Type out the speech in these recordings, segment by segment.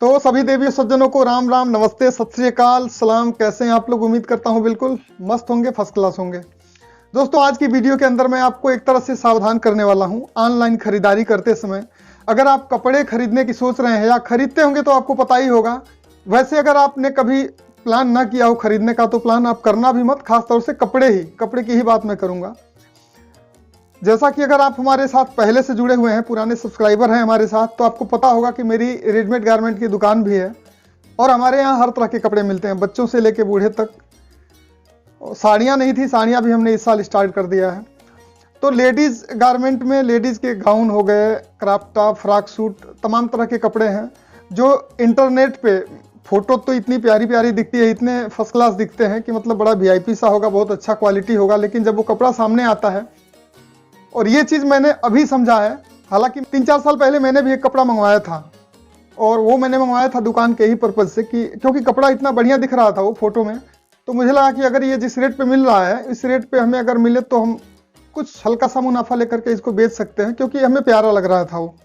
तो सभी देवी सज्जनों को राम राम, नमस्ते, सत श्री अकाल, सलाम। कैसे हैं आप लोग? उम्मीद करता हूं बिल्कुल मस्त होंगे, फर्स्ट क्लास होंगे। दोस्तों, आज की वीडियो के अंदर मैं आपको एक तरह से सावधान करने वाला हूं। ऑनलाइन खरीदारी करते समय अगर आप कपड़े खरीदने की सोच रहे हैं या खरीदते होंगे तो आपको पता ही होगा। वैसे अगर आपने कभी प्लान ना किया हो खरीदने का तो प्लान आप करना भी मत, खासतौर से कपड़े की ही बात मैं करूंगा। जैसा कि अगर आप हमारे साथ पहले से जुड़े हुए हैं, पुराने सब्सक्राइबर हैं हमारे साथ, तो आपको पता होगा कि मेरी रेडीमेड गारमेंट की दुकान भी है और हमारे यहाँ हर तरह के कपड़े मिलते हैं, बच्चों से लेके बूढ़े तक। साड़ियाँ नहीं थी, साड़ियाँ भी हमने इस साल स्टार्ट कर दिया है। तो लेडीज़ गारमेंट में लेडीज़ के गाउन हो गए, क्रॉप टॉप, फ्रॉक सूट, तमाम तरह के कपड़े हैं जो इंटरनेट पे फोटो तो इतनी प्यारी प्यारी दिखती है, इतने फर्स्ट क्लास दिखते हैं कि मतलब बड़ा वीआईपी सा होगा, बहुत अच्छा क्वालिटी होगा, लेकिन जब वो कपड़ा सामने आता है, और ये चीज़ मैंने अभी समझा है। हालांकि 3-4 साल पहले मैंने भी एक कपड़ा मंगवाया था और वो मैंने मंगवाया था दुकान के ही पर्पज़ से कि क्योंकि कपड़ा इतना बढ़िया दिख रहा था वो फोटो में, तो मुझे लगा कि अगर ये जिस रेट पे मिल रहा है इस रेट पे हमें अगर मिले तो हम कुछ हल्का सा मुनाफा लेकर के इसको बेच सकते हैं, क्योंकि हमें प्यारा लग रहा था वो।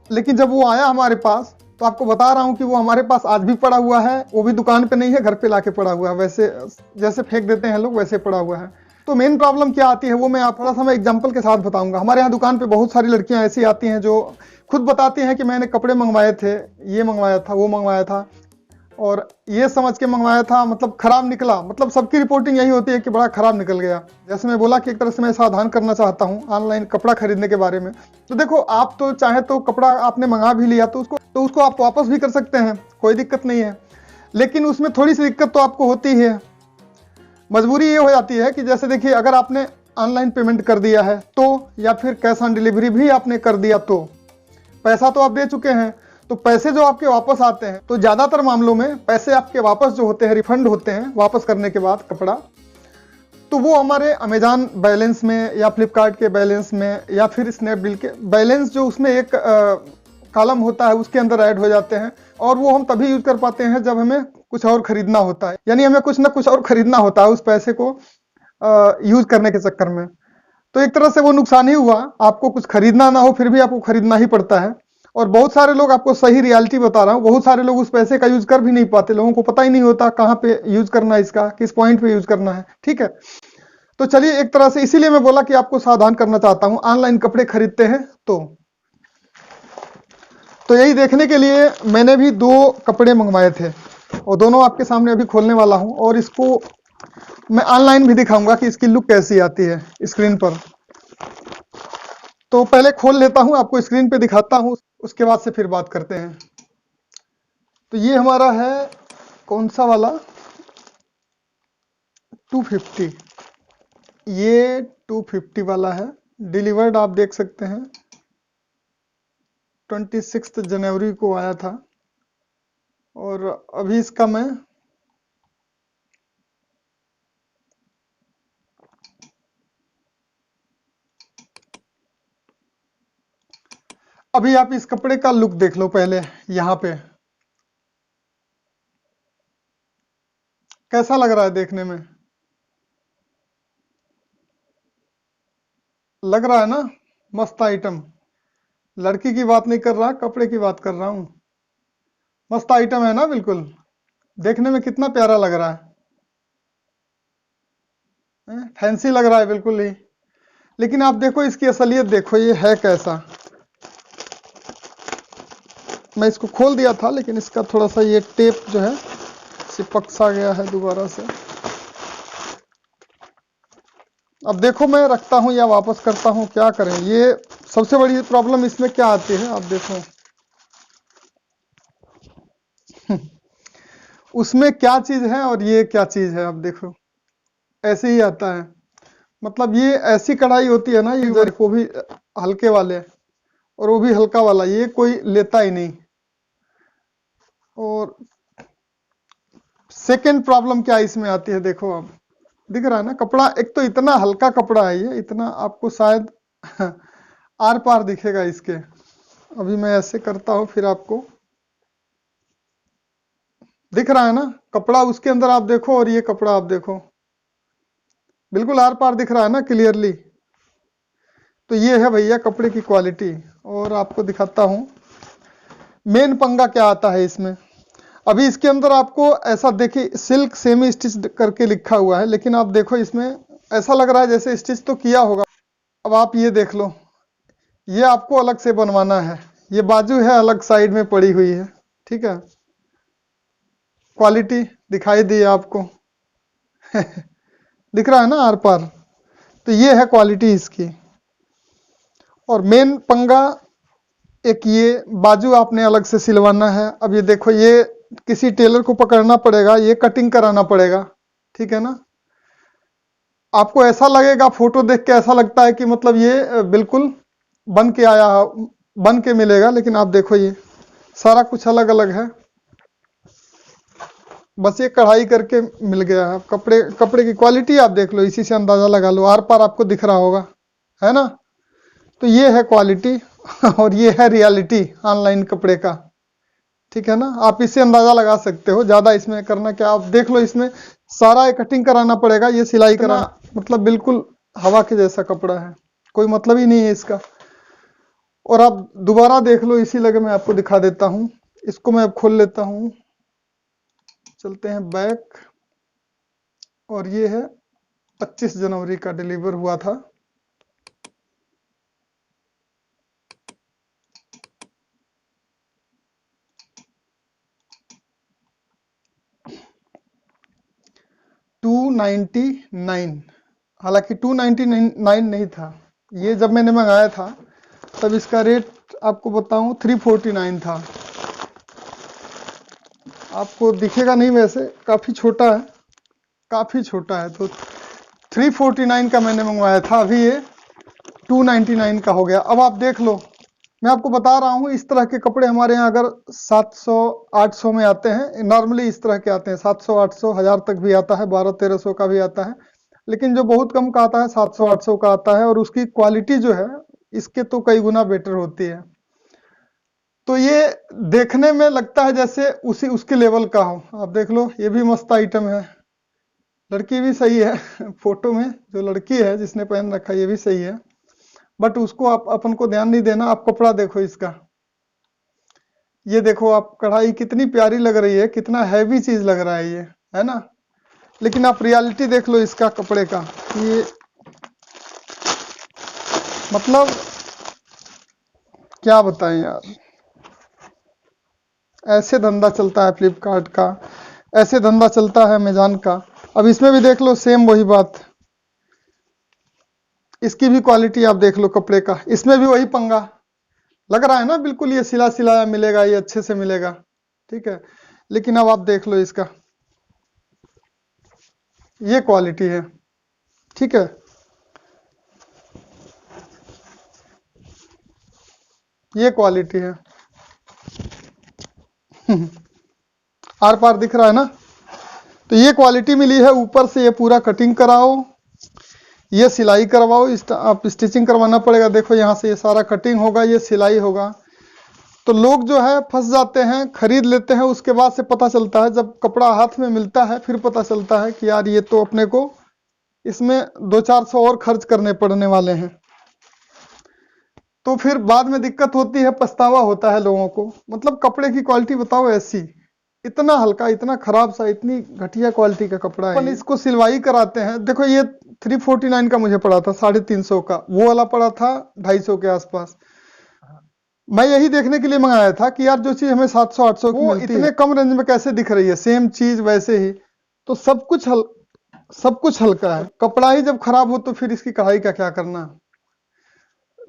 लेकिन जब वो आया हमारे पास तो आपको बता रहा हूँ कि वो हमारे पास आज भी पड़ा हुआ है, वो भी दुकान पे नहीं है, घर पे लाके पड़ा हुआ है। वैसे जैसे फेंक देते हैं लोग वैसे पड़ा हुआ है। तो मेन प्रॉब्लम क्या आती है वो मैं आप थोड़ा सा मैं एग्जांपल के साथ बताऊंगा। हमारे यहाँ दुकान पे बहुत सारी लड़कियां ऐसी आती हैं जो खुद बताती हैं कि मैंने कपड़े मंगवाए थे, ये मंगवाया था, वो मंगवाया था और ये समझ के मंगवाया था, मतलब खराब निकला। मतलब सबकी रिपोर्टिंग यही होती है कि बड़ा खराब निकल गया। जैसे मैं बोला कि एक तरह से मैं सावधान करना चाहता हूँ ऑनलाइन कपड़ा खरीदने के बारे में। तो देखो, आप तो चाहे तो कपड़ा आपने मंगा भी लिया तो उसको आप वापस भी कर सकते हैं, कोई दिक्कत नहीं है। लेकिन उसमें थोड़ी सी दिक्कत तो आपको होती ही है। मजबूरी ये हो जाती है कि जैसे देखिए, अगर आपने ऑनलाइन पेमेंट कर दिया है तो, या फिर कैश ऑन डिलीवरी भी आपने कर दिया तो पैसा तो आप दे चुके हैं, तो पैसे जो आपके वापस आते हैं, तो ज़्यादातर मामलों में पैसे आपके वापस जो होते हैं, रिफंड होते हैं वापस करने के बाद कपड़ा, तो वो हमारे अमेजॉन बैलेंस में या फ्लिपकार्ट के बैलेंस में या फिर स्नैपडील के बैलेंस, जो उसमें एक कॉलम होता है, उसके अंदर ऐड हो जाते हैं। और वो हम तभी यूज कर पाते हैं जब हमें कुछ और खरीदना होता है, यानी हमें कुछ ना कुछ और खरीदना होता है उस पैसे को यूज करने के चक्कर में। तो एक तरह से वो नुकसान ही हुआ, आपको कुछ खरीदना ना हो फिर भी आपको खरीदना ही पड़ता है। और बहुत सारे लोग, आपको सही रियलिटी बता रहा हूँ, बहुत सारे लोग उस पैसे का यूज कर भी नहीं पाते। लोगों को पता ही नहीं होता कहाँ पे यूज करना है, इसका किस पॉइंट पे यूज करना है। ठीक है, तो चलिए, एक तरह से इसीलिए मैं बोला कि आपको सावधान करना चाहता हूँ ऑनलाइन कपड़े खरीदते हैं तो यही देखने के लिए मैंने भी 2 कपड़े मंगवाए थे और दोनों आपके सामने अभी खोलने वाला हूं, और इसको मैं ऑनलाइन भी दिखाऊंगा कि इसकी लुक कैसी आती है स्क्रीन पर। तो पहले खोल लेता हूं, आपको स्क्रीन पे दिखाता हूं, उसके बाद से फिर बात करते हैं। तो ये हमारा है कौन सा वाला, 250। ये 250 वाला है, डिलीवर्ड आप देख सकते हैं 26 जनवरी को आया था। और अभी इसका मैं अभी आप इस कपड़े का लुक देख लो पहले। यहाँ पे कैसा लग रहा है देखने में? लग रहा है ना मस्त आइटम। लड़की की बात नहीं कर रहा, कपड़े की बात कर रहा हूँ। मस्त आइटम है ना, बिल्कुल देखने में कितना प्यारा लग रहा है, फैंसी लग रहा है बिल्कुल ही। लेकिन आप देखो इसकी असलियत देखो, ये है कैसा। मैं इसको खोल दिया था लेकिन इसका थोड़ा सा ये टेप जो है चिपक सा गया है दोबारा से। अब देखो, मैं रखता हूं या वापस करता हूं, क्या करें? ये सबसे बड़ी प्रॉब्लम इसमें क्या आती है, आप देखो उसमें क्या चीज है और ये क्या चीज है। अब देखो ऐसे ही आता है। मतलब ये ऐसी कढ़ाई होती है ना, ये वो भी हल्के वाले, और वो भी हल्का वाला, ये कोई लेता ही नहीं। और सेकेंड प्रॉब्लम क्या इसमें आती है, देखो आप, दिख रहा है ना कपड़ा, एक तो इतना हल्का कपड़ा है ये, इतना आपको शायद आर पार दिखेगा इसके। अभी मैं ऐसे करता हूं फिर आपको दिख रहा है ना कपड़ा, उसके अंदर आप देखो और ये कपड़ा आप देखो, बिल्कुल आर पार दिख रहा है ना क्लियरली। तो ये है भैया कपड़े की क्वालिटी। और आपको दिखाता हूं, मेन पंगा क्या आता है इसमें, अभी इसके अंदर आपको ऐसा देखिए सिल्क सेमी स्टिच करके लिखा हुआ है, लेकिन आप देखो इसमें ऐसा लग रहा है जैसे स्टिच तो किया होगा। अब आप ये देख लो, ये आपको अलग से बनवाना है, ये बाजू है अलग साइड में पड़ी हुई है, ठीक है। क्वालिटी दिखाई दी आपको दिख रहा है ना आर पार, तो ये है क्वालिटी इसकी। और मेन पंगा एक ये बाजू आपने अलग से सिलवाना है। अब ये देखो, ये किसी टेलर को पकड़ना पड़ेगा, ये कटिंग कराना पड़ेगा, ठीक है ना। आपको ऐसा लगेगा, फोटो देख के ऐसा लगता है कि मतलब ये बिल्कुल बन के आया, बन के मिलेगा, लेकिन आप देखो ये सारा कुछ अलग अलग है, बस ये कढ़ाई करके मिल गया है। कपड़े की क्वालिटी आप देख लो, इसी से अंदाजा लगा लो, आर पार आपको दिख रहा होगा, है ना। तो ये है क्वालिटी और ये है रियलिटी ऑनलाइन कपड़े का, ठीक है ना। आप इससे अंदाजा लगा सकते हो, ज्यादा इसमें करना क्या, आप देख लो इसमें सारा कटिंग कराना पड़ेगा, ये सिलाई कराना, मतलब बिल्कुल हवा के जैसा कपड़ा है, कोई मतलब ही नहीं है इसका। और आप दोबारा देख लो, इसी लगे मैं आपको दिखा देता हूं, इसको मैं अब खोल लेता हूं, चलते हैं बैक। और ये है 25 जनवरी का डिलीवर हुआ था। $299, हालांकि 299 नहीं था, ये जब मैंने मंगाया था तब इसका रेट आपको बताऊं 349 था। आपको दिखेगा नहीं, वैसे काफी छोटा है, काफी छोटा है। तो 349 का मैंने मंगवाया था, अभी ये 299 का हो गया। अब आप देख लो, मैं आपको बता रहा हूँ, इस तरह के कपड़े हमारे यहाँ अगर 700-800 में आते हैं, नॉर्मली इस तरह के आते हैं, 700-800 1000 तक भी आता है, 1200-1300 का भी आता है, लेकिन जो बहुत कम का आता है 700-800 का आता है, और उसकी क्वालिटी जो है इसके तो कई गुना बेटर होती है। तो ये देखने में लगता है जैसे उसके लेवल का हो। आप देख लो, ये भी मस्त आइटम है, लड़की भी सही है फोटो में जो लड़की है जिसने पहन रखा है ये भी सही है, बट उसको आप अपन को ध्यान नहीं देना। आप कपड़ा देखो इसका, ये देखो आप, कढ़ाई कितनी प्यारी लग रही है, कितना हैवी चीज लग रहा है ये, है ना। लेकिन आप रियलिटी देख लो इसका कपड़े का, ये मतलब क्या बताएं यार, ऐसे धंधा चलता है फ्लिपकार्ट का, ऐसे धंधा चलता है अमेजॉन का। अब इसमें भी देख लो सेम वही बात, इसकी भी क्वालिटी आप देख लो कपड़े का, इसमें भी वही पंगा लग रहा है ना, बिल्कुल ये सिला सिलाया मिलेगा, ये अच्छे से मिलेगा, ठीक है। लेकिन अब आप देख लो इसका, ये क्वालिटी है, ठीक है, ये क्वालिटी है आर पार दिख रहा है ना। तो ये क्वालिटी मिली है, ऊपर से ये पूरा कटिंग कराओ, ये सिलाई करवाओ, आप स्टिचिंग करवाना पड़ेगा। देखो यहाँ से ये सारा कटिंग होगा, ये सिलाई होगा। तो लोग जो है फंस जाते हैं, खरीद लेते हैं, उसके बाद से पता चलता है, जब कपड़ा हाथ में मिलता है फिर पता चलता है कि यार ये तो अपने को इसमें 200-400 और खर्च करने पड़ने वाले हैं। तो फिर बाद में दिक्कत होती है, पछतावा होता है लोगों को। मतलब कपड़े की क्वालिटी बताओ ऐसी, इतना हल्का, इतना खराब सा, इतनी घटिया क्वालिटी का कपड़ा है। अपन इसको सिलवाई कराते हैं। देखो ये 349 का मुझे पड़ा था, 350 का, वो वाला पड़ा था 250 के आसपास। मैं यही देखने के लिए मंगाया था कि यार जो चीज हमें 700-800 की मिलती है, इतने कम रेंज में कैसे दिख रही है, सेम चीज वैसे ही। तो सब कुछ हल्का है, कपड़ा ही जब खराब हो तो फिर इसकी कढ़ाई का क्या करना।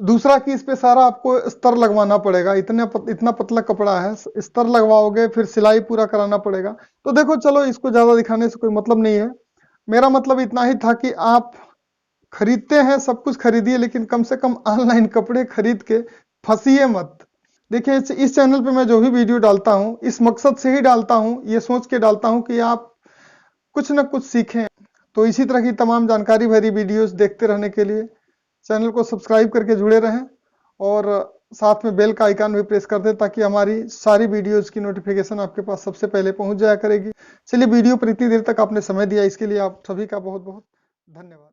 दूसरा कि इस पे सारा आपको स्तर लगवाना पड़ेगा, इतना पतला कपड़ा है, स्तर लगवाओगे, फिर सिलाई पूरा कराना पड़ेगा। तो देखो चलो, इसको ज्यादा दिखाने से कोई मतलब नहीं है। मेरा मतलब इतना ही था कि आप खरीदते हैं, सब कुछ खरीदिए, लेकिन कम से कम ऑनलाइन कपड़े खरीद के फंसिए मत। देखिए इस चैनल पे मैं जो भी वीडियो डालता हूँ, इस मकसद से ही डालता हूँ, ये सोच के डालता हूँ कि आप कुछ ना कुछ सीखें। तो इसी तरह की तमाम जानकारी भरी वीडियोस देखते रहने के लिए चैनल को सब्सक्राइब करके जुड़े रहें, और साथ में बेल का आइकन भी प्रेस कर दें, ताकि हमारी सारी वीडियोस की नोटिफिकेशन आपके पास सबसे पहले पहुंच जाया करेगी। चलिए, वीडियो पर इतनी देर तक आपने समय दिया, इसके लिए आप सभी का बहुत बहुत धन्यवाद।